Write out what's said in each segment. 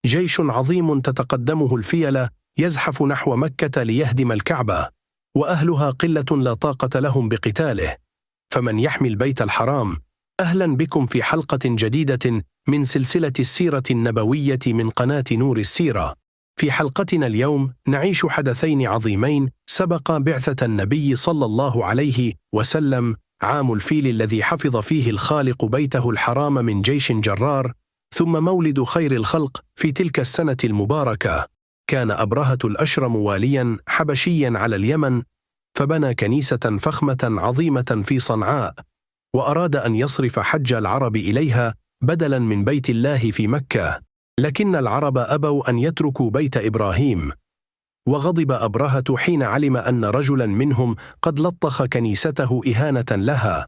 جيش عظيم تتقدمه الفيلة يزحف نحو مكة ليهدم الكعبة، وأهلها قلة لا طاقة لهم بقتاله. فمن يحمي البيت الحرام؟ أهلا بكم في حلقة جديدة من سلسلة السيرة النبوية من قناة نور السيرة. في حلقتنا اليوم نعيش حدثين عظيمين سبق بعثة النبي صلى الله عليه وسلم: عام الفيل الذي حفظ فيه الخالق بيته الحرام من جيش جرار، ثم مولد خير الخلق في تلك السنة المباركة. كان أبرهة الأشرم واليا حبشيا على اليمن، فبنى كنيسة فخمة عظيمة في صنعاء، وأراد أن يصرف حج العرب إليها بدلا من بيت الله في مكة، لكن العرب أبوا أن يتركوا بيت إبراهيم. وغضب أبرهة حين علم أن رجلا منهم قد لطخ كنيسته إهانة لها،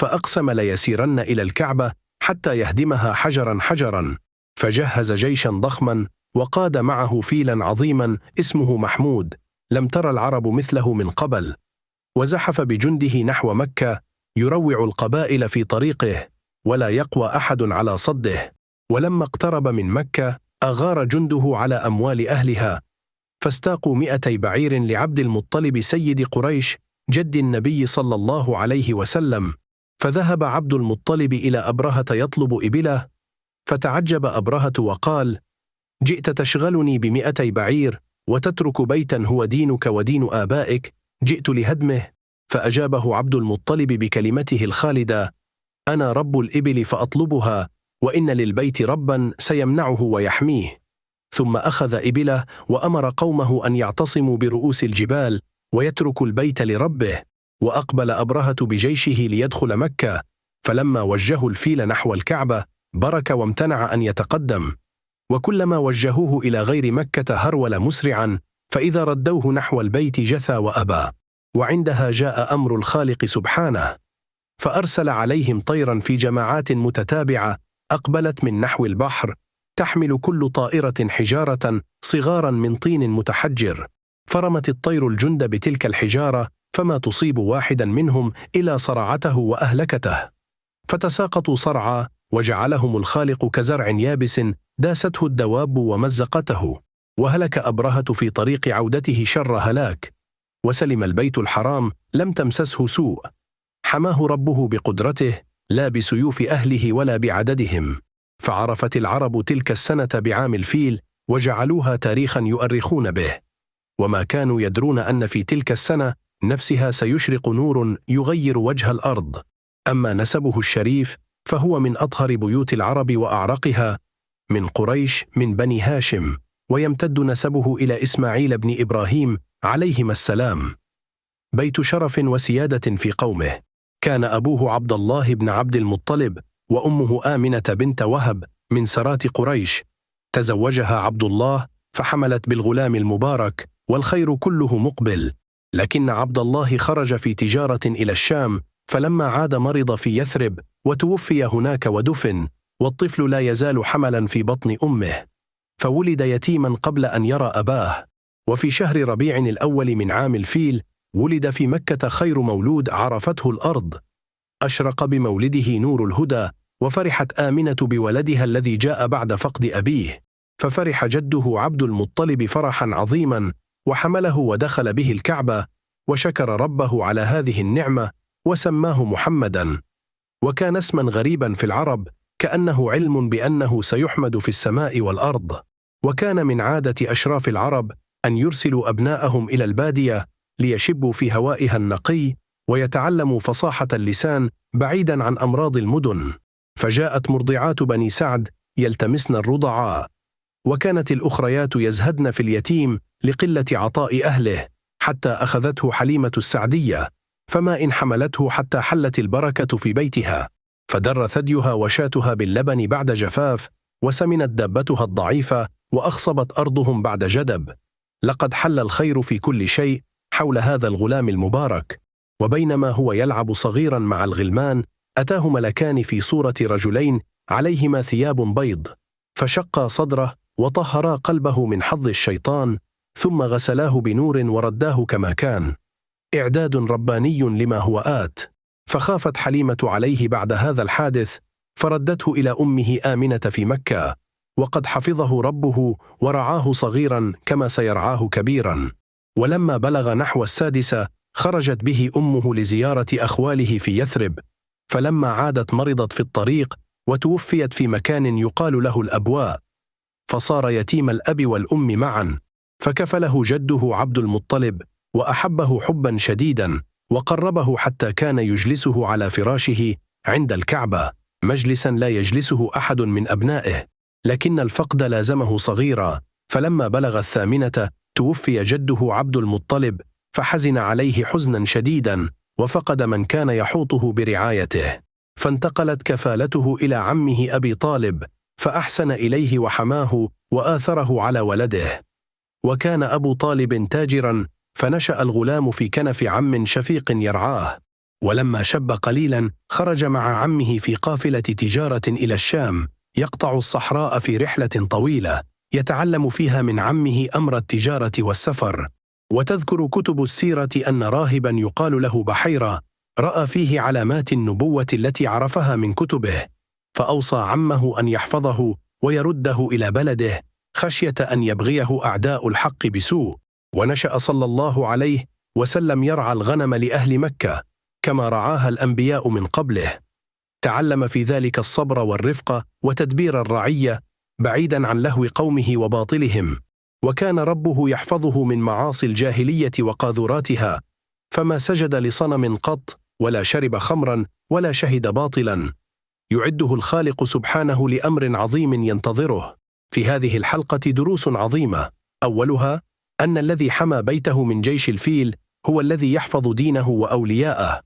فأقسم ليسيرن إلى الكعبة حتى يهدمها حجرا حجرا. فجهز جيشا ضخما وقاد معه فيلا عظيما اسمه محمود، لم تر العرب مثله من قبل، وزحف بجنده نحو مكة يروع القبائل في طريقه، ولا يقوى أحد على صده. ولما اقترب من مكة أغار جنده على أموال أهلها، فاستاقوا 200 بعير لعبد المطلب سيد قريش جد النبي صلى الله عليه وسلم. فذهب عبد المطلب إلى أبرهة يطلب إبله، فتعجب أبرهة وقال: جئت تشغلني ب200 بعير وتترك بيتا هو دينك ودين آبائك، جئت لهدمه. فأجابه عبد المطلب بكلمته الخالدة: أنا رب الإبل فأطلبها، وإن للبيت ربا سيمنعه ويحميه. ثم أخذ إبله وأمر قومه أن يعتصموا برؤوس الجبال ويتركوا البيت لربه. وأقبل أبرهة بجيشه ليدخل مكة، فلما وجهوا الفيل نحو الكعبة برك وامتنع أن يتقدم، وكلما وجهوه إلى غير مكة هرول مسرعا، فإذا ردوه نحو البيت جثى وأبى. وعندها جاء أمر الخالق سبحانه، فأرسل عليهم طيرا في جماعات متتابعة أقبلت من نحو البحر، تحمل كل طائرة حجارة صغارا من طين متحجر، فرمت الطير الجند بتلك الحجارة، فما تصيب واحدا منهم إلا صرعته وأهلكته، فتساقطوا صرعا، وجعلهم الخالق كزرع يابس داسته الدواب ومزقته. وهلك أبرهة في طريق عودته شر هلاك، وسلم البيت الحرام لم تمسسه سوء، حماه ربه بقدرته لا بسيوف أهله ولا بعددهم. فعرفت العرب تلك السنة بعام الفيل، وجعلوها تاريخا يؤرخون به، وما كانوا يدرون أن في تلك السنة نفسها سيشرق نور يغير وجه الأرض. أما نسبه الشريف فهو من أطهر بيوت العرب وأعرقها، من قريش من بني هاشم، ويمتد نسبه إلى إسماعيل بن إبراهيم عليهما السلام. بيت شرف وسيادة في قومه. كان أبوه عبد الله بن عبد المطلب، وأمه آمنة بنت وهب من سرات قريش. تزوجها عبد الله فحملت بالغلام المبارك، والخير كله مقبل. لكن عبد الله خرج في تجارة إلى الشام، فلما عاد مرض في يثرب، وتوفي هناك ودفن، والطفل لا يزال حملا في بطن أمه، فولد يتيما قبل أن يرى أباه. وفي شهر ربيع الأول من عام الفيل ولد في مكة خير مولود عرفته الأرض، أشرق بمولده نور الهدى، وفرحت آمنة بولدها الذي جاء بعد فقد أبيه، ففرح جده عبد المطلب فرحا عظيما، وحمله ودخل به الكعبة، وشكر ربه على هذه النعمة، وسماه محمدا. وكان اسما غريبا في العرب، كأنه علم بأنه سيحمد في السماء والأرض. وكان من عادة أشراف العرب أن يرسلوا أبناءهم إلى البادية ليشبوا في هوائها النقي، ويتعلموا فصاحة اللسان بعيدا عن أمراض المدن. فجاءت مرضعات بني سعد يلتمسن الرضعاء، وكانت الأخريات يزهدن في اليتيم لقلة عطاء أهله، حتى أخذته حليمة السعدية، فما إن حملته حتى حلت البركة في بيتها، فدر ثديها وشاتها باللبن بعد جفاف، وسمنت دابتها الضعيفة، وأخصبت أرضهم بعد جدب. لقد حل الخير في كل شيء حول هذا الغلام المبارك. وبينما هو يلعب صغيرا مع الغلمان، أتاه ملكان في صورة رجلين عليهما ثياب بيض، فشقا صدره وطهرا قلبه من حظ الشيطان، ثم غسلاه بنور ورداه كما كان، إعداد رباني لما هو آت. فخافت حليمة عليه بعد هذا الحادث، فردته إلى أمه آمنة في مكة، وقد حفظه ربه ورعاه صغيرا كما سيرعاه كبيرا. ولما بلغ نحو 6 خرجت به أمه لزيارة أخواله في يثرب، فلما عادت مرضت في الطريق وتوفيت في مكان يقال له الأبواء، فصار يتيم الأب والأم معا، فكفله جده عبد المطلب وأحبه حبا شديدا، وقربه حتى كان يجلسه على فراشه عند الكعبة مجلسا لا يجلسه أحد من أبنائه، لكن الفقد لازمه صغيرا، فلما بلغ 8 توفي جده عبد المطلب، فحزن عليه حزنا شديدا، وفقد من كان يحوطه برعايته، فانتقلت كفالته إلى عمه أبي طالب، فأحسن إليه وحماه وآثره على ولده. وكان أبو طالب تاجرا، فنشأ الغلام في كنف عم شفيق يرعاه، ولما شب قليلا خرج مع عمه في قافلة تجارة إلى الشام، يقطع الصحراء في رحلة طويلة يتعلم فيها من عمه أمر التجارة والسفر. وتذكر كتب السيرة أن راهبا يقال له بحيرة رأى فيه علامات النبوة التي عرفها من كتبه، فأوصى عمه أن يحفظه ويرده إلى بلده خشية أن يبغيه أعداء الحق بسوء. ونشأ صلى الله عليه وسلم يرعى الغنم لأهل مكة كما رعاها الأنبياء من قبله، تعلم في ذلك الصبر والرفق وتدبير الرعية بعيدا عن لهو قومه وباطلهم، وكان ربه يحفظه من معاصي الجاهلية وقاذوراتها، فما سجد لصنم قط ولا شرب خمرا ولا شهد باطلا. يعده الخالق سبحانه لأمر عظيم ينتظره. في هذه الحلقة دروس عظيمة، أولها أن الذي حمى بيته من جيش الفيل هو الذي يحفظ دينه وأولياءه،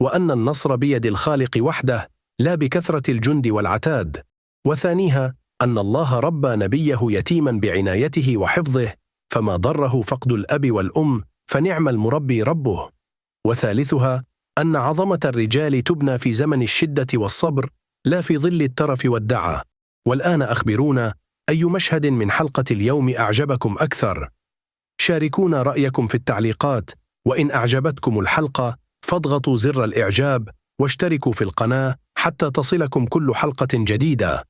وأن النصر بيد الخالق وحده لا بكثرة الجند والعتاد. وثانيها أن الله ربى نبيه يتيما بعنايته وحفظه، فما ضره فقد الأب والأم، فنعم المربي ربه. وثالثها أن عظمة الرجال تبنى في زمن الشدة والصبر لا في ظل الترف والدعة. والآن أخبرونا أي مشهد من حلقة اليوم أعجبكم أكثر؟ شاركونا رأيكم في التعليقات، وإن أعجبتكم الحلقة فاضغطوا زر الإعجاب واشتركوا في القناة حتى تصلكم كل حلقة جديدة.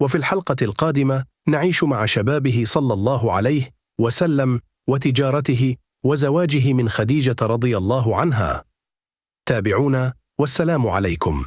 وفي الحلقة القادمة نعيش مع شبابه صلى الله عليه وسلم وتجارته وزواجه من خديجة رضي الله عنها. تابعونا والسلام عليكم.